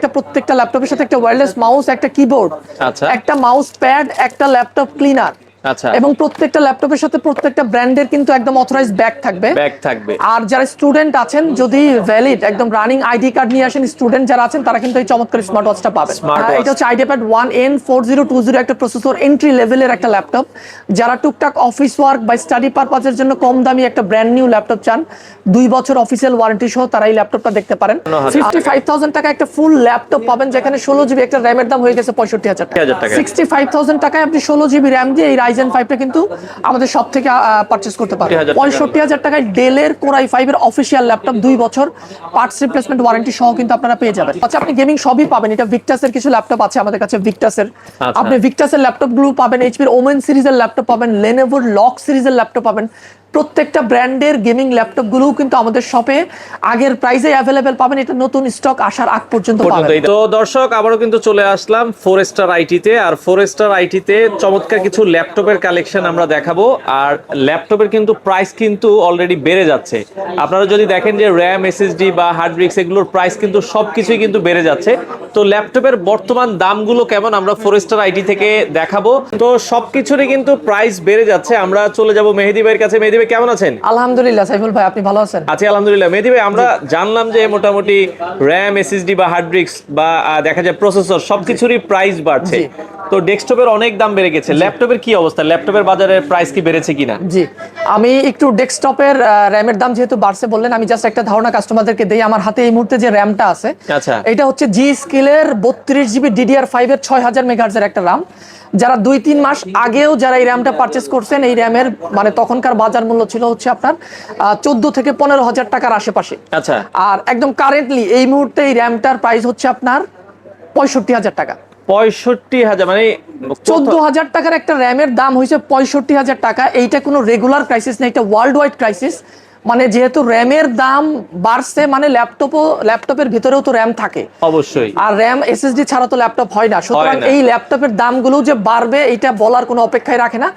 একটা প্রত্যেকটা ল্যাপটপের সাথে একটা ওয়্যারলেস মাউস, একটা কিবোর্ড, আচ্ছা একটা মাউস প্যাড, একটা ল্যাপটপ ক্লিনার। আচ্ছা এবং প্রত্যেকটা ল্যাপটপের সাথে প্রত্যেকটা ব্র্যান্ডের কিন্তু একদম অথরাইজড ব্যাগ থাকবে। ব্যাগ থাকবে। আর যারা স্টুডেন্ট আছেন, যদি ভ্যালিড একদম রানিং আইডি কার্ড নিয়ে আসেন, স্টুডেন্ট যারা আছেন তারা কিন্তু এই চমৎকার স্মার্ট ওয়াচটা পাবেন। এটা হচ্ছে আইডিয়াপ্যাড 1N4020 একটা প্রসেসর, এন্ট্রি লেভেলের একটা ল্যাপটপ। যারা টুকটাক অফিস ওয়ার্ক বা স্টাডি পারপাজের জন্য কম দামি একটা ব্র্যান্ড নিউ ল্যাপটপ চান, 2 বছর অফিসিয়াল ওয়ারেন্টি সহ, তারা এই ল্যাপটপটা দেখতে পারেন। 55,000 টাকা একটা ফুল ল্যাপটপ পাবেন, যেখানে 16 জিবি একটা র্যামের দাম হয়ে গেছে 65,000 টাকা। 65,000 টাকায় আপনি 16 জিবি র্যাম দিয়ে এই রাইজেন 5টা কিন্তু আমাদের সব থেকে পারচেস করতে পারেন। 65,000 টাকায় ডেলের কোর i5 এর অফিসিয়াল ল্যাপটপ, 2 বছর পার্টস রিপ্লেসমেন্ট ওয়ারেন্টি সহ কিন্তু আপনারা পেয়ে যাবেন। আচ্ছা, আপনি গেমিং সবই পাবেন। এটা ভিক্টাসের কিছু ল্যাপটপ আছে আমাদের কাছে, ভিক্টাসের আপনি ভিক্টাসের ল্যাপটপ গুলো পাবেন, এইচপির ওমেন সিরিজের ল্যাপটপ পাবেন, লেনোভোর লক সিরিজের ল্যাপটপ পাবেন। প্রত্যেকটা ব্র্যান্ডের গেমিং ল্যাপটপ গুলো কিন্তু আমাদের শপে আগের প্রাইসে অ্যাভেলেবেল পাবেন। এটা নতুন স্টক আসার আগ পর্যন্ত পাবেন। তো দর্শক, আবারও কিন্তু চলে আসলাম ফোরস্টার আইটিতে। আর ফোরস্টার আইটিতে চমৎকার কিছু ল্যাপটপের কালেকশন আমরা দেখাবো। আর ল্যাপটপের কিন্তু প্রাইস কিন্তু অলরেডি বেড়ে যাচ্ছে। আপনারা যদি দেখেন যে র্যাম, এসএসডি বা হার্ড ডিস্ক, এগুলোর প্রাইস কিন্তু সবকিছুই কিন্তু বেড়ে যাচ্ছে। তো ল্যাপটপের বর্তমান দামগুলো কেমন আমরা ফোরস্টার আইটি থেকে দেখাবো। তো সবকিছুরই কিন্তু প্রাইস বেড়ে যাচ্ছে। আমরা চলে যাব মেহেদী ভাইয়ের কাছে। মেহেদী ভাই কেমন আছেন? আলহামদুলিল্লাহ সাইফুল ভাই, আপনি ভালো আছেন? আছি আলহামদুলিল্লাহ। মেহেদী ভাই, আমরা জানলাম যে মোটামুটি র্যাম, এসএসডি বা হার্ড ডিস্ক বা দেখা যায় প্রসেসর সবকিছুরই প্রাইস বাড়ছে। তো ডেস্কটপের অনেক দাম বেড়ে গেছে, ল্যাপটপের কি অবস্থা? ল্যাপটপের বাজারের প্রাইস কি বেড়েছে কিনা? জি, আমি একটু ডেস্কটপের র্যামের দাম যেহেতু বাড়ছে বললেন, আমি জাস্ট একটা ধারণা কাস্টমারদেরকে দেই। আমার হাতে এই মুহূর্তে যে র্যামটা আছে, আচ্ছা, এটা হচ্ছে জি স্কিলের 32 জিবি DDR5 এর 6000 মেগাহার্জের একটা র্যাম। যারা 2-3 মাস আগেও যারা এই র্যামটা পারচেস করছেন, এই র্যামের মানে তখনকার বাজার মূল্য ছিল হচ্ছে আপনার 14 থেকে 15,000 টাকার আশেপাশে। আচ্ছা। আর একদম কারেন্টলি এই মুহূর্তে এই র্যামটার প্রাইস হচ্ছে আপনার 65,000 টাকা। 65,000 মানে 14,000 টাকার একটা র্যামের দাম হয়েছে 65,000 টাকা। এইটা কোনো রেগুলার ক্রাইসিস না, এটা ওয়ার্ল্ড ওয়াইড ক্রাইসিস। মানে যেহেতু র্যামের দাম বাড়ছে, মানে ল্যাপটপের ভিতরেও তো র্যাম থাকে অবশ্যই, আর র্যাম এসএসডি ছাড়া তো ল্যাপটপ হয় না। সুতরাং এই ল্যাপটপের দামগুলো যে বাড়বে এটা বলার কোনো অপেক্ষাই রাখে না।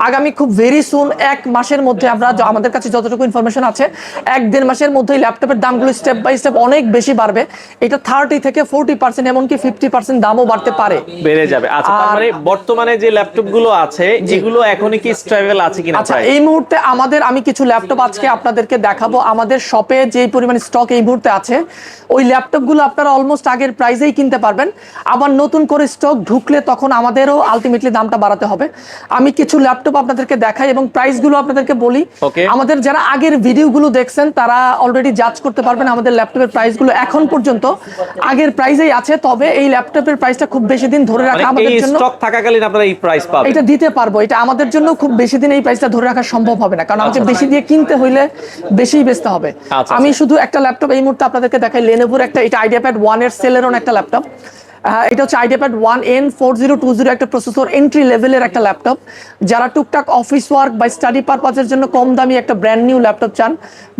আগামী খুব ভেরি সুন 1 মাসের মধ্যে আমরা, আমাদের কাছে যতটুকু ইনফরমেশন আছে, 1-1.5 মাসের মধ্যে এই ল্যাপটপের দামগুলো স্টেপ বাই স্টেপ অনেক বেশি বাড়বে। এটা 30 থেকে 40%, এমনকি 50% দামও বাড়তে পারে, বেড়ে যাবে। আচ্ছা, তার মানে বর্তমানে যে ল্যাপটপগুলো আছে এগুলো এখনই কি স্টেবল আছে কিনা? আচ্ছা, এই মুহূর্তে আমি কিছু ল্যাপটপ আজকে আপনাদেরকে দেখাবো। আমাদের শপে যে পরিমাণ স্টক এই মুহূর্তে আছে, ওই ল্যাপটপগুলো আপনারা অলমোস্ট আগের প্রাইসেই কিনতে পারবেন। আবার নতুন করে স্টক ঢুকলে তখন আমাদেরও আলটিমেটলি দামটা বাড়াতে হবে। আমি কিছু ল্যাপটপ আপনাদেরকে দেখাই এবং প্রাইসগুলো আপনাদেরকে বলি। আমাদের যারা আগের ভিডিওগুলো দেখছেন তারা অলরেডি জাজ করতে পারবেন আমাদের ল্যাপটপের প্রাইসগুলো এখন পর্যন্ত আগের প্রাইসেই আছে। তবে এই ল্যাপটপের প্রাইসটা খুব বেশি দিন ধরে রাখা আমাদের জন্য, স্টক থাকাকালীন আপনারা এই প্রাইস পাবেন, এটা দিতে পারবো। এটা আমাদের জন্য খুব বেশি দিন এই প্রাইসটা ধরে রাখা সম্ভব হবে না, কারণ আমাকে বেশি দিয়ে কিনতে হইলে বেশিই বেচতে হবে। আমি শুধু একটা ল্যাপটপ এই মুহূর্তে আপনাদেরকে দেখাই, লেনোভোর একটা, এটা আইডিয়াপ্যাড 1 এর সেলেরন একটা ল্যাপটপ। এটা হচ্ছে আইডিয়াপ্যাড 1N4020 একটা প্রসেসর, এন্ট্রি লেভেলের একটা ল্যাপটপ। যারা টুকটাক অফিস ওয়ার্ক বা স্টাডি পারপাজের জন্য কম দামি একটা ব্র্যান্ড নিউ ল্যাপটপ চান,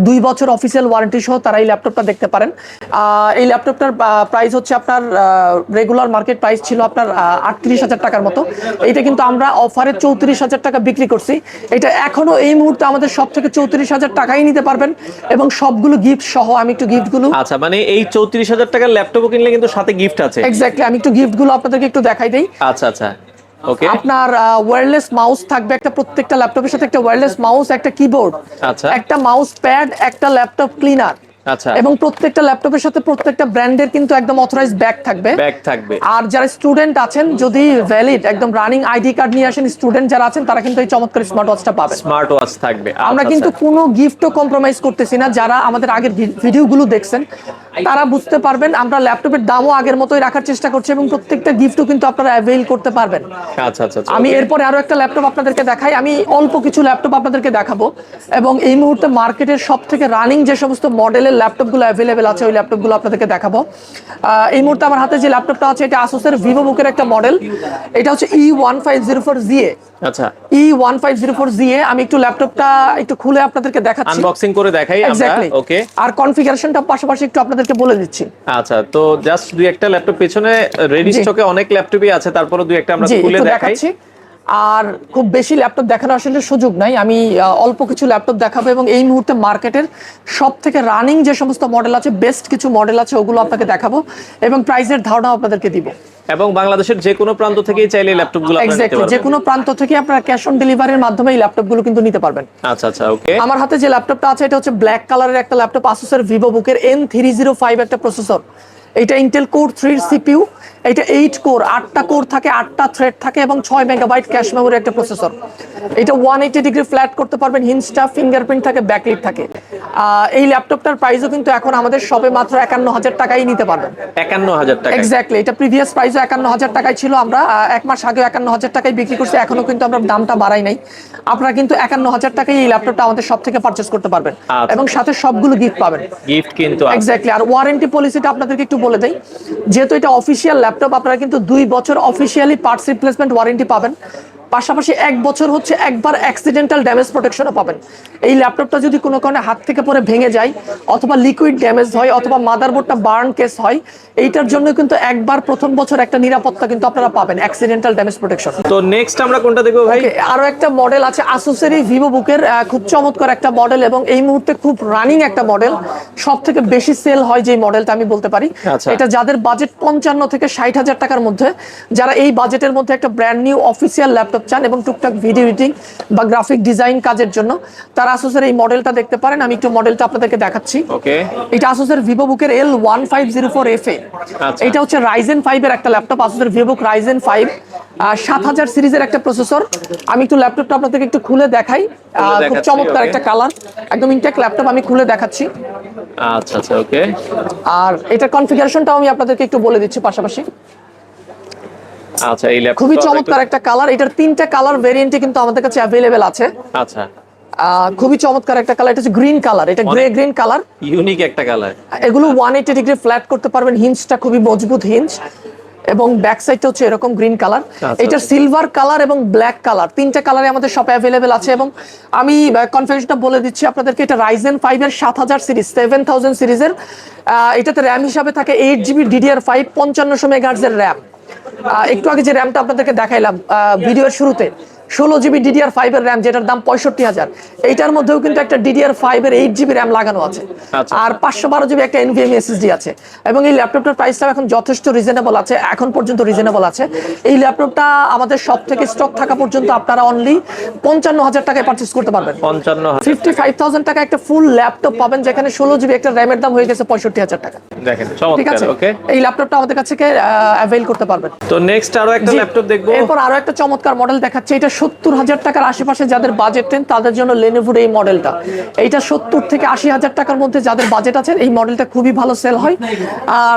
2 বছর অফিসিয়াল ওয়ারেন্টি সহ, তারা এই ল্যাপটপটা দেখতে পারেন। এই ল্যাপটপটার প্রাইস হচ্ছে আপনার রেগুলার মার্কেট প্রাইস ছিল আপনার 38,000 টাকার মতো। এটা কিন্তু আমরা অফারে 34,000 টাকা বিক্রি করছি। এটা এখনো এই মুহূর্তে আমাদের সব থেকে 34,000 টাকাই নিতে পারবেন, এবং সবগুলো গিফট সহ। আমি একটু গিফটগুলো, আচ্ছা, মানে এই 34,000 টাকার ল্যাপটপও কিনলে কিন্তু সাথে গিফট আছে। আমি একটু গিফটগুলো আপনাদেরকে একটু দেখাই দেই। আচ্ছা আচ্ছা, ওকে। আপনার ওয়্যারলেস মাউস থাকবে একটা, প্রত্যেকটা ল্যাপটপের সাথে একটা ওয়্যারলেস মাউস, একটা কিবোর্ড, আচ্ছা, একটা মাউস প্যাড, একটা ল্যাপটপ ক্লিনার। আচ্ছা, এবং প্রত্যেকটা ল্যাপটপের সাথে প্রত্যেকটা ব্র্যান্ডের কিন্তু একদম অথরাইজড ব্যাগ থাকবে। আর যারা স্টুডেন্ট আছেন, যদি ভ্যালিড একদম রানিং আইডি কার্ড নিয়ে আসেন, স্টুডেন্ট যারা আছেন তারা কিন্তু এই চমৎকার স্মার্ট ওয়াচটা পাবেন। স্মার্ট ওয়াচ থাকবে। আমরা কিন্তু কোনো গিফটও কম্প্রোমাইজ করতেছি না। যারা আমাদের আগের ভিডিওগুলো দেখছেন তারা বুঝতে পারবেন আমরা ল্যাপটপের দামও আগের মতোই রাখার চেষ্টা করছি, এবং প্রত্যেকটা গিফটও কিন্তু আপনারা অ্যাভেইল করতে পারবেন। আচ্ছা আচ্ছা, আমি এরপরে আরো একটা ল্যাপটপ আপনাদেরকে দেখাই। আমি অল্প কিছু ল্যাপটপ আপনাদেরকে দেখাবো, এবং এই মুহূর্তে মার্কেটের সব থেকে রানিং যে সমস্ত মডেলের ল্যাপটপগুলো অ্যাভেলেবেল আছে ওই ল্যাপটপগুলো আপনাদেরকে দেখাবো। এই মুহূর্তে আমার হাতে যে ল্যাপটপটা আছে, এটা আসুসের ভিভোবুকের একটা মডেল। এটা হচ্ছে E1504ZA। আচ্ছা, E1504ZA। আমি একটু ল্যাপটপটা একটু খুলে আপনাদেরকে দেখাচ্ছি, আনবক্সিং করে দেখাই আমরা। ওকে, আর কনফিগারেশনটা পাশাপাশি একটু আপনাদেরকে বলে দিচ্ছি। আচ্ছা, তো জাস্ট দুই একটা ল্যাপটপ পেছনে রেডি স্টকে অনেক ল্যাপটপই আছে, তারপরে দুই একটা আমরা খুলে দেখাচ্ছি। আর খুব বেশি ল্যাপটপ দেখানোর আসলে সুযোগ নাই, আমি অল্প কিছু ল্যাপটপ দেখাবো এবং এই মুহূর্তে মার্কেটের সব থেকে রানিং যে সমস্ত মডেল আছে, বেস্ট কিছু মডেল আছে, ওগুলো আপনাকে দেখাবো এবং প্রাইসের ধারণাও আপনাদেরকে দিব। এবং বাংলাদেশের যে কোনো প্রান্ত থেকেই চাইলে ল্যাপটপগুলো আপনারা নিতে এক্স্যাক্টলি, পারবেন। যে কোনো প্রান্ত থেকে আপনারা ক্যাশ অন ডেলিভারির মাধ্যমে এই ল্যাপটপগুলো কিন্তু নিতে পারবেন। আচ্ছা আচ্ছা, ওকে। আমার হাতে যে ল্যাপটপটা আছে এটা হচ্ছে ব্ল্যাক কালারের একটা ল্যাপটপ, আসুসের ভিভোবুকের N305 একটা প্রসেসর। এটা ইন্টেল কোর 3 সিপিইউ, এটা 8 কোর, 8টা কোর থাকে, 8টা থ্রেড থাকে এবং 6 মেগাবাইট ক্যাশ মেমোরি একটা প্রসেসর। এটা 180 ডিগ্রি ফ্ল্যাট করতে পারবেন, হিঞ্জটা, ফিঙ্গারপ্রিন্ট থাকে, ব্যাকলিট থাকে। এই ল্যাপটপটার প্রাইসও কিন্তু এখন আমাদের শপে মাত্র 51,000 টাকায় নিতে পারবেন। 51,000 টাকা? এক্স্যাক্টলি, এটা প্রিভিয়াস প্রাইসও 51,000 টাকায় ছিল, আমরা 1 মাস আগে 51,000 টাকায় বিক্রি করছি, এখনো কিন্তু আমরা দামটা বাড়াই নাই। আপনারা কিন্তু 51,000 টাকায় এই ল্যাপটপটা আমাদের সব থেকে পারচেস করতে পারবেন এবং সাথে সবগুলো গিফট পাবেন। গিফট কিন্তু এক্স্যাক্টলি। আর ওয়ারেন্টি পলিসিটা আপনাদেরকে একটু বলে দেই, যেহেতু এটা অফিসিয়াল ল্যাপটপ, আপনারা কিন্তু 2 বছর অফিসিয়ালি পার্টস রিপ্লেসমেন্ট ওয়ারেন্টি পাবেন, পাশাপাশি 1 বছর হচ্ছে একবার অ্যাক্সিডেন্টাল ড্যামেজ প্রোটেকশনও পাবেন। এই ল্যাপটপটা যদি কোনো কারণে হাত থেকে পরে ভেঙে যায়, অথবা লিকুইড ড্যামেজ হয়, অথবা মাদারবোর্ডটা বার্ন কেস হয়, এইটার জন্য কিন্তু একবার প্রথম বছর একটা নিরাপত্তা কিন্তু আপনারা পাবেন, অ্যাক্সিডেন্টাল ড্যামেজ প্রোটেকশন। তো নেক্সট আমরা কোনটা দেখবো ভাই? আরো একটা মডেল আছে আসুসেরই ভিভোবুকের, খুব চমৎকার একটা মডেল এবং এই মুহূর্তে খুব রানিং একটা মডেল, সব থেকে বেশি সেল হয় যে মডেলটা আমি বলতে পারি। এটা যাদের বাজেট 55 থেকে 60,000 টাকার মধ্যে, যারা এই বাজেটের মধ্যে একটা ব্র্যান্ড নিউ অফিসিয়াল ল্যাপটপ চান এবং টুকটাক ভিডিও এডিটিং বা গ্রাফিক ডিজাইন কাজের জন্য, তারা আসুসের এই মডেলটা দেখতে পারেন। আমি একটু মডেলটা আপনাদেরকে দেখাচ্ছি। ওকে, এটা আসুসের ভিভোবুকের L1504FA। এটা হচ্ছে রাইজেন 5 এর একটা ল্যাপটপ, আসুসের ভিভোবুক রাইজেন 5 7000 সিরিজের একটা প্রসেসর। আমি একটু ল্যাপটপটা আপনাদেরকে একটু খুলে দেখাই, খুব চমৎকার একটা কালার, একদম ইনটেক ল্যাপটপ, আমি খুলে দেখাচ্ছি। আচ্ছা আচ্ছা, ওকে। আর এটার কনফিগারেশনটাও আমি আপনাদেরকে একটু বলে দিচ্ছি পাশাপাশি। আচ্ছা, এই ল্যাপটপ খুবই চমৎকার একটা কালার, এটার 3টা কালার ভেরিয়েন্টে কিন্তু আমাদের কাছে অ্যাভেলেবেল আছে। আচ্ছা, খুবই চমৎকার একটা কালার, এটা হচ্ছে গ্রিন কালার, এটা গ্রে গ্রিন কালার, ইউনিক একটা কালার। এগুলো 180 ডিগ্রি ফ্ল্যাট করতে পারবেন, হিঞ্জটা খুবই মজবুত হিঞ্জ এবং ব্যাক সাইডটা হচ্ছে এরকম গ্রিন কালার। এটা সিলভার কালার এবং ব্ল্যাক কালার, 3টা কালারে আমাদের শপে অ্যাভেলেবেল আছে। এবং আমি কনফিগারেশনটা বলে দিচ্ছি আপনাদেরকে, এটা রাইজেন 5 এর 7000 সিরিজ, 7000 সিরিজের। এটাতে র্যাম হিসাবে থাকে 8GB DDR5, 5500 মেগাহার্টজ এর র্যাম। একটু আগে যে র্যামটা আপনাদেরকে দেখাইলাম ভিডিওর শুরুতে, 16GB DDR5 এর র্যাম, যেটার দাম 65,000, এইটার মধ্যেও কিন্তু একটা DDR5 এর 8GB র্যাম লাগানো আছে। আর 512GB একটা NVMe SSD আছে। এবং এই ল্যাপটপটার প্রাইসটা এখন যথেষ্ট রিজনেবল আছে, এখন পর্যন্ত রিজনেবল আছে। এই ল্যাপটপটা আমাদের সব থেকে স্টক থাকা পর্যন্ত আপনারা অনলি 55,000 টাকায় পারচেস করতে পারবেন। 55,000 টাকা একটা ফুল ল্যাপটপ পাবেন, যেখানে 16GB একটা র্যামের দাম হয়ে গেছে 65,000 টাকা। দেখেন, ঠিক আছে, ওকে। এই ল্যাপটপটা আমাদের কাছে অ্যাভেল করতে পারবেন। তো নেক্সট আরো একটা ল্যাপটপ দেখবো। এরপর আরো একটা চমৎকার মডেল দেখাচ্ছি, এটা 70,000 টাকার আশেপাশে যাদের বাজেট নেন তাদের জন্য লেনোভোর এই মডেলটা। এইটা 70 থেকে 80,000 টাকার মধ্যে যাদের বাজেট আছে, এই মডেলটা খুবই ভালো সেল হয়।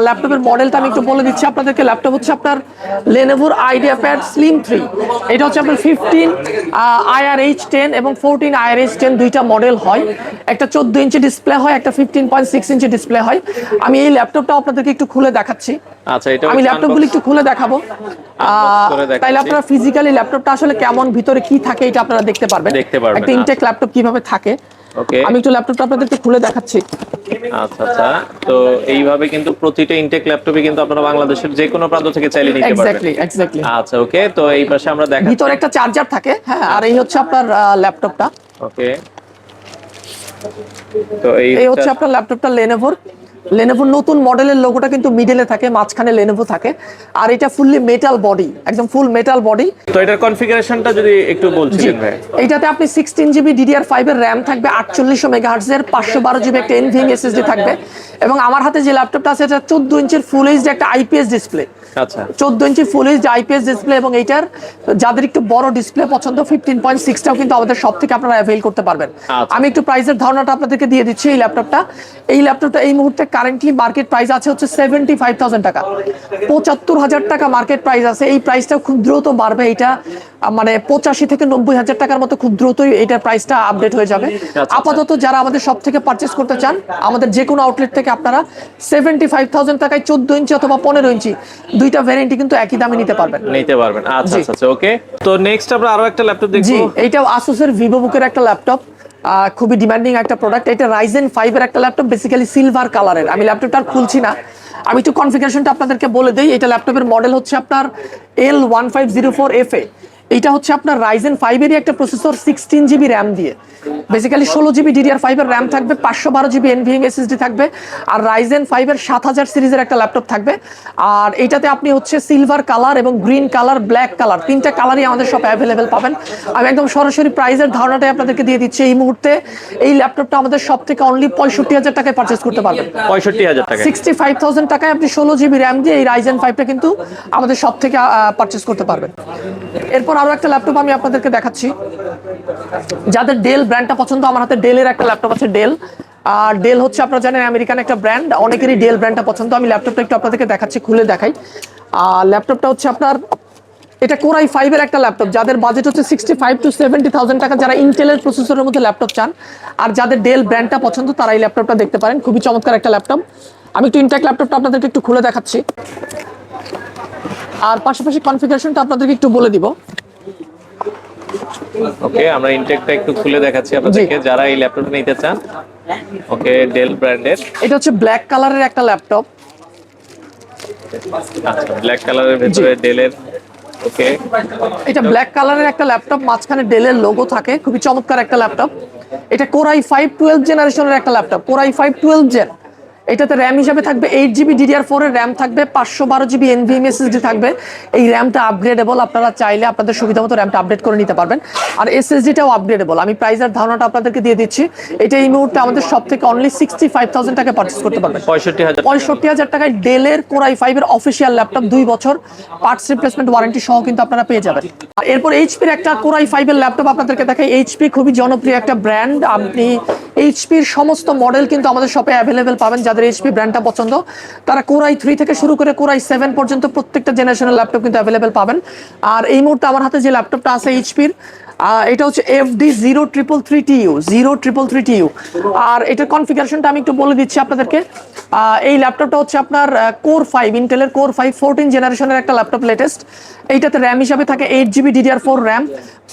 ল্যাপটপের মডেলটা আমি একটু বলে দিচ্ছি আপনাদেরকে। ল্যাপটপ হচ্ছে আপনার লেনোভোর আইডিয়াপ্যাড স্লিম 3। এটা হচ্ছে আপনার 15 IRH10 এবং 14 IRH10 দুইটা মডেল হয়। একটা 14 ইঞ্চি ডিসপ্লে হয়, একটা 15.6 ইঞ্চি ডিসপ্লে হয়। আমি এই ল্যাপটপটা আপনাদেরকে একটু খুলে দেখাচ্ছি। আচ্ছা, এটা আমি ল্যাপটপগুলো একটু খুলে দেখাবো, তাইলে আপনারা ফিজিক্যালি ল্যাপটপটা আসলে কেমন, ভিতরে কি থাকে এটা আপনারা দেখতে পারবেন, একটা ইনটেক ল্যাপটপ কিভাবে থাকে। ওকে, আমি একটু ল্যাপটপটা আপনাদেরকে খুলে দেখাচ্ছি। আচ্ছা আচ্ছা, তো এইভাবে কিন্তু প্রতিটা ইনটেক ল্যাপটপে কিন্তু আপনারা বাংলাদেশের যে কোনো প্রান্ত থেকে চাইলে নিতে পারবেন। এক্স্যাক্টলি। আচ্ছা, ওকে। তো এই পাশে আমরা দেখাচ্ছি, ভিতরে একটা চার্জার থাকে, হ্যাঁ, আর এই হচ্ছে আপনার ল্যাপটপটা। ওকে। তো এই হচ্ছে আপনার ল্যাপটপটা লেনোভোর নতুন মডেলের লোগোটা কিন্তু মিডলে থাকে, মাঝখানে লেনোভো থাকে। আর এটা ফুললি মেটাল বডি, একদম ফুল মেটাল বডি। তো এটার কনফিগারেশনটা যদি একটু বলছিলেন ভাই। এইটাতে আপনি 16GB DDR5 এর র্যাম থাকবে, 4800 মেগাহার্টজ এর, 512GB একটা NVMe SSD থাকবে। এবং আমার হাতে যে ল্যাপটপটা আছে এটা 14 ইঞ্চির ফুল এইচডি একটা IPS ডিসপ্লে। আচ্ছা, 14 ইঞ্চি ফুল এইচডি IPS ডিসপ্লে। এবং এইটার যাদের একটু বড় ডিসপ্লে পছন্দ, 15.6টাও কিন্তু আমাদের সব থেকে আপনারা অ্যাভেল করতে পারবেন। আমি একটু প্রাইসের ধারণাটা আপনাদেরকে দিয়ে দিচ্ছি। এই ল্যাপটপটা এই মুহূর্তে কারেন্টলি মার্কেট প্রাইস আছে হচ্ছে 75,000 টাকা, 75,000 টাকা মার্কেট প্রাইস আছে। এই প্রাইসটা খুব দ্রুত বাড়বে, এটা মানে 85 থেকে 90,000 টাকার মতো খুব দ্রুতই এটার প্রাইসটা আপডেট হয়ে যাবে। আপাতত যারা আমাদের সব থেকে পারচেস করতে চান, আমাদের যে কোনো আউটলেট থেকে আপনারা 75,000 টাকায় 14 ইঞ্চি অথবা 15 ইঞ্চি দুইটা ভ্যারিয়েন্টই কিন্তু একই দামে নিতে পারবেন। আচ্ছা আচ্ছা, ওকে। তো নেক্সট আমরা আরো একটা ল্যাপটপ দেখব। জি, এইটাও আসুসের ভিভোবুকের একটা ল্যাপটপ, খুবই ডিমান্ডিং একটা প্রোডাক্ট। এটা রাইজেন 5 এর একটা ল্যাপটপ, বেসিক্যালি সিলভার কালারের। আমি ল্যাপটপটা আর খুলছি না, আমি একটু কনফিগারেশনটা আপনাদেরকে বলে দেই। এটা ল্যাপটপের মডেল হচ্ছে আপনার L1504FA। এইটা হচ্ছে আপনার রাইজেন 5 এরই একটা প্রসেসর 16 জিবি র্যাম দিয়ে, বেসিক্যালি 16 জিবি DDR5 এর র্যাম থাকবে, 512 জিবি NVMe SSD থাকবে, আর রাইজেন 5 এর 7000 সিরিজের একটা ল্যাপটপ থাকবে। আর এইটাতে আপনি হচ্ছে সিলভার কালার এবং গ্রিন কালার, ব্ল্যাক কালার, তিনটা কালারই আমাদের শপে অ্যাভেলেবেল পাবেন। আমি একদম সরাসরি প্রাইসের ধারণাটাই আপনাদেরকে দিয়ে দিচ্ছি। এই মুহূর্তে এই ল্যাপটপটা আমাদের শপ থেকে অনলি 65,000 টাকায় পারচেস করতে পারবেন। 65,000 টাকা, 65,000 টাকায় আপনি 16 জিবি র্যাম দিয়ে এই রাইজেন 5টা কিন্তু আমাদের শপ থেকে পারচেস করতে পারবেন। এরপর আরো একটা ল্যাপটপ আমি আপনাদেরকে দেখাচ্ছি, যাদের ডেল ব্র্যান্ডটা পছন্দ, আমার হাতে ডেলের একটা ল্যাপটপ আছে। ডেল, আর ডেল হচ্ছে আপনারা জানেন আমেরিকান একটা ব্র্যান্ড, অনেকেরই ডেল ব্র্যান্ডটা পছন্দ। আমি ল্যাপটপটা একটু আপনাদেরকে দেখাচ্ছি, খুলে দেখাই। ল্যাপটপটা হচ্ছে আপনার, এটা Core i5 এর একটা ল্যাপটপ, যাদের বাজেট হচ্ছে 65 to 70,000 টাকা, যারা ইন্টেলের প্রসেসরের মধ্যে ল্যাপটপ চান আর যাদের ডেল ব্র্যান্ডটা পছন্দ তারা এই ল্যাপটপটা দেখতে পারেন। খুবই চমৎকার একটা ল্যাপটপ। আমি একটু ইনটেক ল্যাপটপটা আপনাদেরকে একটু খুলে দেখাচ্ছি, আর পাশাপাশি কনফিগারেশনটা আপনাদেরকে একটু বলে দিব। ওকে, আমরা ইনটেকটা একটু খুলে দেখাচ্ছি আপনাদেরকে যারা এই ল্যাপটপটা নিতে চান। ওকে, ডেল ব্র্যান্ডের, এটা হচ্ছে ব্ল্যাক কালারের একটা ল্যাপটপ। আচ্ছা, ব্ল্যাক কালারের ভিতরে ডেলের। ওকে, এটা ব্ল্যাক কালারের একটা ল্যাপটপ, মাঝখানে ডেলের লোগো থাকে, খুবই চমৎকার একটা ল্যাপটপ। এটা Core i5 12 জেনারেশনের একটা ল্যাপটপ, Core i5 12 জেন। এটাতে র্যাম হিসাবে থাকবে 8 জিবি DDR4 এর র্যাম থাকবে, 512 জিবি NVMe SSD থাকবে। এই র্যামটা আপগ্রেডেবল, আপনারা চাইলে আপনাদের সুবিধা মতো র্যামটা আপডেট করে নিতে পারবেন। আর SSDটাও আপগ্রেডেবল। আমি প্রাইসের ধারণাটা আপনাদেরকে দিয়ে দিচ্ছি। এটা এই মুহূর্তে আমাদের সব থেকে অনলি 65,000 টাকা পারচেস করতে পারবেন। 65,000 টাকায় ডেলের Core i5 এর অফিসিয়াল ল্যাপটপ, 2 বছর পার্টস রিপ্লেসমেন্ট ওয়ারেন্টি সহ কিন্তু আপনারা পেয়ে যাবেন। আর এরপর এইচপির একটা Core i5 এর ল্যাপটপ আপনাদেরকে দেখাই। এইচপি খুবই জনপ্রিয় একটা ব্র্যান্ড, আপনি এইচপির সমস্ত মডেল কিন্তু আমাদের শপে অ্যাভেলেবেল পাবেন। যাদের এইচপি ব্র্যান্ডটা পছন্দ তারা Core i3 থেকে শুরু করে Core i7 পর্যন্ত প্রত্যেকটা জেনারেশনের ল্যাপটপ কিন্তু অ্যাভেলেবেল পাবেন। আর এই মুহূর্তে আমার হাতে যে ল্যাপটপটা আছে এইচপির, এটা হচ্ছে FD0333TU। আর এটার কনফিগারেশনটা আমি একটু বলে দিচ্ছি আপনাদেরকে। এই ল্যাপটপটা হচ্ছে আপনার Core 5, ইন্টেলের Core 5 14 জেনারেশনের একটা ল্যাপটপ, লেটেস্ট। এইটাতে র্যাম হিসাবে থাকে 8 GB DDR4 RAM,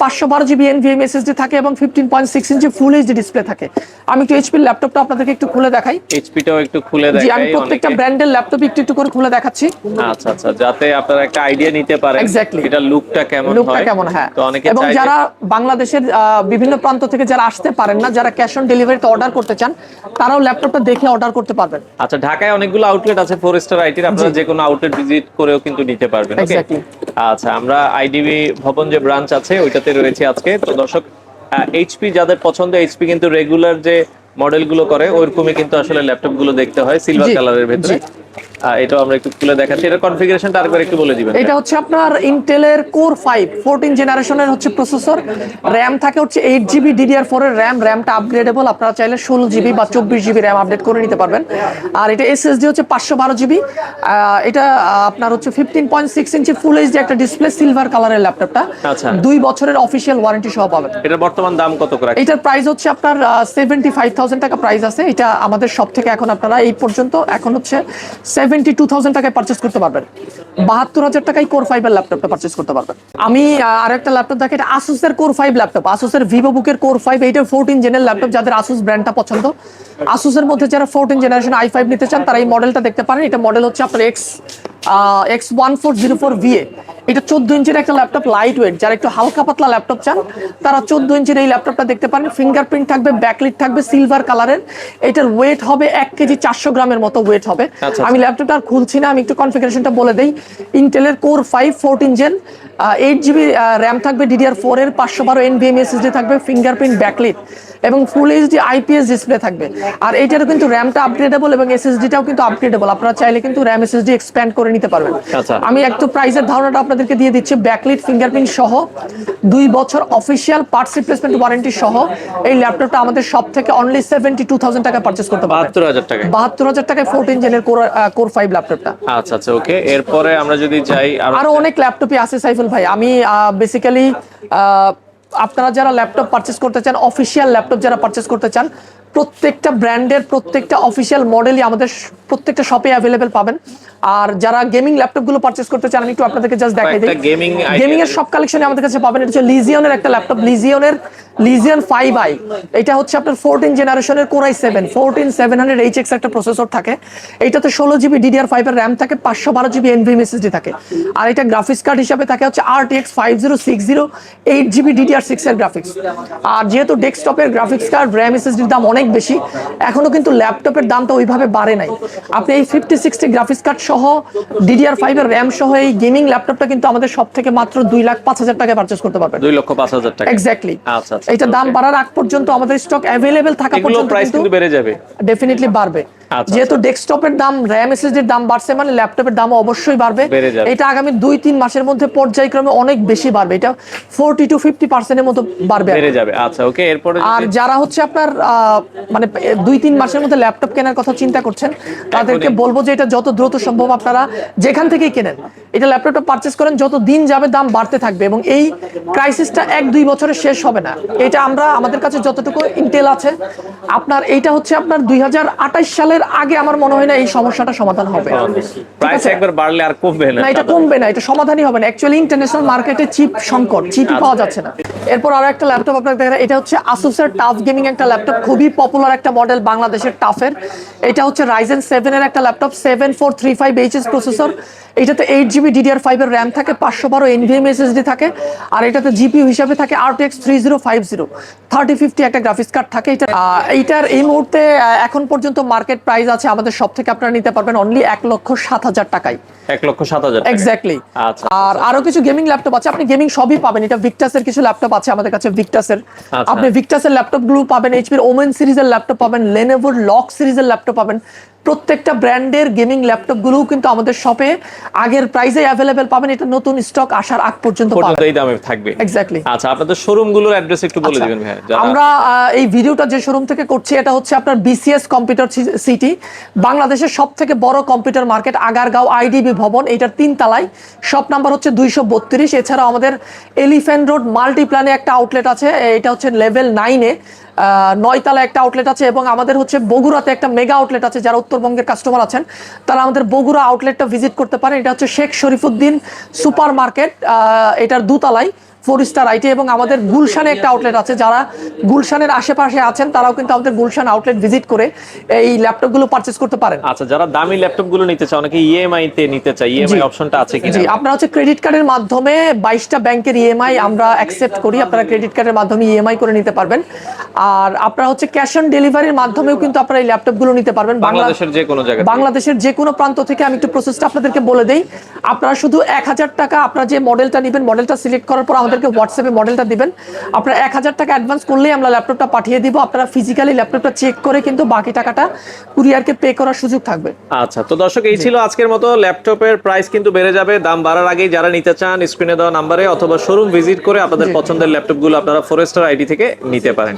512 GB NVMe SSD থাকে এবং 15.6 ইঞ্চি ফুল এইচডি ডিসপ্লে থাকে। আমি একটু এইচপির ল্যাপটপটা আপনাদেরকে একটু খুলে দেখাই। এইচপিটাও একটু খুলে দেখাই। জি, আমি প্রত্যেকটা ব্র্যান্ডের ল্যাপটপ একটু একটু করে খুলে দেখাচ্ছি। আচ্ছা আচ্ছা, যাতে আপনারা একটা আইডিয়া নিতে পারেন এক্স্যাক্টলি এটা লুকটা কেমন হয়। হ্যাঁ। তো অনেকে এবং চাইলে, যারা বাংলাদেশের বিভিন্ন প্রান্ত থেকে যারা আসতে পারেন না, যারা ক্যাশ অন ডেলিভারিতে অর্ডার করতে চান, তারাও ল্যাপটপটা দেখে অর্ডার করতে পারবেন। আচ্ছা, ঢাকায় অনেকগুলো আউটলেট আছে 4 স্টার আইটির, আপনারা যে কোনো আউটলেট ভিজিট করেও কিন্তু নিতে পারবেন। ওকে, এক্স্যাক্টলি। আচ্ছা, আমরা আইডিবি ভবন যে ব্রাঞ্চ আছে ওইটাতে রয়েছে আজকে। তো দর্শক, এইচপি যাদের পছন্দ, এইচপি কিন্তু রেগুলার যে মডেলগুলো করে ওইরকমই কিন্তু আসলে ল্যাপটপ গুলো দেখতে হয়, সিলভার কালারের ভিতরে। এটাও আমরা একটু খুলে দেখাচ্ছি। এর কনফিগারেশনটা আরেকবার একটু বলে দিবেন। এটা হচ্ছে আপনার ইন্টেলের Core 5 14 জেনারেশনের হচ্ছে প্রসেসর, র্যাম থাকে হচ্ছে 8 জিবি DDR4 এর র্যাম, র্যামটা আপগ্রেডেবল, আপনারা চাইলে 16 জিবি বা 24 জিবি র্যাম আপডেট করে নিতে পারবেন। আর এটা SSD হচ্ছে 512 জিবি। এটা আপনার হচ্ছে 15.6 ইঞ্চি ফুল এইচডি একটা ডিসপ্লে, সিলভার কালারের ল্যাপটপটা। আচ্ছা, 2 বছরের অফিসিয়াল ওয়ারেন্টি সহ পাবেন। এটার বর্তমান দাম কত করে? এটার প্রাইস হচ্ছে আপনার 75,000 টাকা প্রাইস আছে। এটা আমাদের সব থেকে এখন আপনারা এই পর্যন্ত এখন হচ্ছে 72,000 টাকায় পারচেস করতে পারবেন। 72,000 টাকায় Core 5 এর ল্যাপটপটা পারচেস করতে পারবেন। আমি আরেকটা ল্যাপটপ দেখি, এটা Asus-এর Core 5 ল্যাপটপ, Asus-এর VivoBook-এর Core 5, এইটা 14 জেনের ল্যাপটপ। যাদের Asus ব্র্যান্ডটা পছন্দ, Asus-এর মধ্যে যারা 14 জেনারেশন i5 নিতে চান তারা এই মডেলটা দেখতে পারেন। এটা মডেল হচ্ছে আপনার X1404VA। এটা 14 ইঞ্চির একটা ল্যাপটপ, লাইট ওয়েট। যারা একটু হালকা পাতলা ল্যাপটপ চান তারা 14 ইঞ্চির এই ল্যাপটপটা দেখতে পারেন। ফিঙ্গারপ্রিন্ট থাকবে, ব্যাকলিট থাকবে, সিলভার কালারের। এটার ওয়েট হবে 1 কেজি 400 গ্রামের মতো ওয়েট হবে। আমি ল্যাপটপটা আর খুলছি না, আমি একটু কনফিগারেশনটা বলে দেই। ইন্টেলের Core 5 14 জেন, 8 জিবি র্যাম থাকবে DDR4 এর, 512 NVMe SSD থাকবে, ফিঙ্গারপ্রিন্ট, ব্যাকলিট এবং ফুল এইচডি IPS ডিসপ্লে থাকবে। আর এইটারও কিন্তু র্যামটা আপগ্রেডেবল এবং SSDটাও কিন্তু আপগ্রেডেবল, আপনারা চাইলে কিন্তু র্যাম SSD এক্সপ্যান্ড করে নিতে পারবেন। আমি একটু প্রাইসের ধারণাটা আপনাদেরকে দিয়ে দিচ্ছি। ব্যাকলিট, ফিঙ্গারপ্রিন্ট সহ 2 বছর অফিসিয়াল পার্টস রিপ্লেসমেন্ট ওয়ারেন্টি সহ এই ল্যাপটপটা আমাদের সব থেকে অনলি 72,000 টাকা পারচেস করতে পারবেন। 72,000 টাকা, 72,000 টাকায় 14 জেনের Core 5 ল্যাপটপটা। আচ্ছা আচ্ছা, ওকে। এরপরে আমরা যদি যাই, আরো অনেক ল্যাপটপই আছে সাইফুল ভাই। আমি বেসিক্যালি আপনারা যারা ল্যাপটপ পারচেস করতে চান, অফিসিয়াল ল্যাপটপ যারা পারচেস করতে চান, প্রত্যেকটা ব্র্যান্ডের প্রত্যেকটা অফিসিয়াল মডেলই আমাদের প্রত্যেকটা শপে অ্যাভেলেবেল পাবেন। আর যারা গেমিং ল্যাপটপ গুলো পারচেজ করতে চান, আমি একটু আপনাদেরকে জাস্ট দেখাই দিই। গেমিং এর সব কালেকশন আমাদের কাছে পাবেন। এটা হচ্ছে লিজিয়নের একটা ল্যাপটপ, লিজিয়ন 5i। এটা হচ্ছে আপনার 14 জেনারেশনের Core i7 14700HX একটা প্রসেসর থাকে। এইটাতে 16GB DDR5 এর RAM থাকে, 512GB NVMe SSD থাকে। আর এটা গ্রাফিক্স কার্ড হিসাবে থাকে হচ্ছে RTX 5060 8GB DDR6 এর গ্রাফিক্স। আর যেহেতু ডেস্কটপের গ্রাফিক্স কার্ড, RAM, SSD এর দাম অনেক বেশি, এখনো কিন্তু ল্যাপটপের দামটা ওইভাবে বাড়ে নাই। আপনি এই 5060 গ্রাফিক্স কার্ড সহ DDR5 এর RAM সহ এই গেমিং ল্যাপটপটা কিন্তু আমাদের সব থেকে মাত্র 2,05,000 টাকায় পারচেজ করতে পারবেন। 2,05,000 টাকা। এক্স্যাক্টলি। আচ্ছা আচ্ছা। এটা দাম বাড়ার আগ পর্যন্ত আমাদের স্টক অ্যাভেলেবেল থাকা পর্যন্ত প্রাইস কিন্তু বেড়ে যাবে, ডেফিনেটলি বাড়বে। যেহেতু ডেস্কটপের দাম, RAM, SSD এর দাম বাড়ছে, মানে ল্যাপটপের দামও অবশ্যই বাড়বে। এটা আগামী 2-3 মাসের মধ্যে পর্যায়ক্রমে অনেক বেশি বাড়বে। এটা 40 to 50% এর মতো বাড়বে, বেড়ে যাবে। আচ্ছা ওকে। এরপরে আর যারা হচ্ছে আপনার মানে 2-3 মাসের মধ্যে ল্যাপটপ কেনার কথা চিন্তা করছেন, তাদেরকে বলবো যে এটা যত দ্রুত সম্ভব আপনারা যেখান থেকেই কেনেন এটা ল্যাপটপটা পারচেজ করেন। যত দিন যাবে দাম বাড়তে থাকবে এবং এই ক্রাইসিসটা 1-2 বছরে শেষ হবে না। এটা আমরা আমাদের কাছে যতটুকু ইন্টেল আছে, আপনার এইটা হচ্ছে আপনার 2028 সালের আগে আমার মনে হয় না এই সমস্যাটা সমাধান হবে। প্রাইস একবার বাড়লে আর কমবে না, এটা কমবে না, এটা সমাধানই হবে না। অ্যাকচুয়ালি ইন্টারন্যাশনাল মার্কেটে চিপ সংকট, চিপই পাওয়া যাচ্ছে না। এরপর আরো একটা ল্যাপটপ আপনাদের দেখেন, এটা হচ্ছে আসুসের টাফ গেমিং একটা ল্যাপটপ, খুবই পপুলার একটা মডেল বাংলাদেশের টাফের। এটা হচ্ছে Ryzen 7 এর একটা ল্যাপটপ, 7435HS প্রসেসর। এটাতে 8GB DDR5 এর RAM থাকে, 512 NVMe SSD থাকে। আর এটাতে GPU হিসাবে থাকে RTX 3050 3050 একটা গ্রাফিক্স কার্ড থাকে। এইটার এই মুহূর্তে এখন পর্যন্ত মার্কেট প্রাইস আছে আমাদের সব থেকে আপনারা নিতে পারবেন অনলি 1,07,000 টাকায়। 1,07,000 এক্স্যাক্টলি। আচ্ছা। আর আরো কিছু গেমিং ল্যাপটপ আছে, আপনি গেমিং সবই পাবেন। এটা ভিক্টাসের কিছু ল্যাপটপ আছে আমাদের কাছে, ভিক্টাসের আপনি ভিক্টাসের ল্যাপটপ গুলো পাবেন, এইচপির ওমেন সিরিজের ল্যাপটপ পাবেন, লেনোভোর লক সিরিজের ল্যাপটপ পাবেন। প্রত্যেকটা ব্র্যান্ডের গেমিং ল্যাপটপ গুলো কিন্তু আমাদের শপে আগের প্রাইসে অ্যাভেলেবেল পাবেন। এটা নতুন স্টক আসার আগ পর্যন্ত পাবেন, এই দামে থাকবে। এক্স্যাক্টলি। আচ্ছা, আপনাদের শোরুম গুলোর অ্যাড্রেস একটু বলে দিবেন ভাই। আমরা এই ভিডিওটা যে শোরুম থেকে করছি এটা হচ্ছে আপনার BCS কম্পিউটার সিটি, বাংলাদেশের সবথেকে বড় কম্পিউটার মার্কেট, আগারগাঁও IDB ভবন, এটার 3 তলায়। শপ নাম্বার হচ্ছে 232। এছাড়াও আমাদের এলিফ্যান্ট রোড মাল্টিপ্ল্যানে একটা আউটলেট আছে, এটা হচ্ছে লেভেল 9-এ 9 তলায় একটা আউটলেট আছে। এবং আমাদের হচ্ছে বগুড়াতে একটা মেগা আউটলেট আছে। যারা উত্তরবঙ্গের কাস্টমার আছেন তারা আমাদের বগুড়া আউটলেটটা ভিজিট করতে পারেন। এটা হচ্ছে শেখ শরীফুদ্দিন সুপার মার্কেট, এটার 2 তলায় 4 স্টার আইটি। এবং আমাদের গুলশানে একটা আউটলেট আছে, যারা গুলশানের আশেপাশে আছেন তারাও কিন্তু আমাদের গুলশান আউটলেট ভিজিট করে এই ল্যাপটপ গুলো পারচেজ করতে পারেন। আচ্ছা, যারা দামি ল্যাপটপ গুলো নিতে চায়, অনেকে ইএমআই তে নিতে চায়, ইএমআই অপশনটা আছে কিনা? জি, আপনারা হচ্ছে ক্রেডিট কার্ডের মাধ্যমে 22টা ব্যাংকের ইএমআই আমরা অ্যাকসেপ্ট করি, আপনারা ক্রেডিট কার্ডের মাধ্যমে ইএমআই করে নিতে পারবেন। আর আপনারা হচ্ছে ক্যাশ অন ডেলিভারির মাধ্যমেও কিন্তু আপনারা এই ল্যাপটপ গুলো নিতে পারবেন বাংলাদেশের যে কোনো জায়গা, বাংলাদেশের যে কোনো প্রান্ত থেকে। আমি একটু প্রসেসটা আপনাদেরকে বলে দেই। আপনারা শুধু 1000 টাকা, আপনারা যে মডেলটা নেবেন মডেলটা সিলেক্ট করার পর আমাদেরকে হোয়াটসঅ্যাপে মডেলটা দিবেন। আপনারা 1000 টাকা অ্যাডভান্স করলেই আমরা ল্যাপটপটা পাঠিয়ে দিব। আপনারা ফিজিক্যালি ল্যাপটপটা চেক করে কিন্তু বাকি টাকাটা কুরিয়ারকে পে করার সুযোগ থাকবে। আচ্ছা, তো দর্শক এই ছিল আজকের মতো। ল্যাপটপের প্রাইস কিন্তু বেড়ে যাবে, দাম বাড়ার আগেই যারা নিতে চান স্ক্রিনে দেওয়া নাম্বারে অথবা শোরুম ভিজিট করে আপনাদের পছন্দের ল্যাপটপগুলো আপনারা ফোরেস্টার আইডি থেকে নিতে পারেন।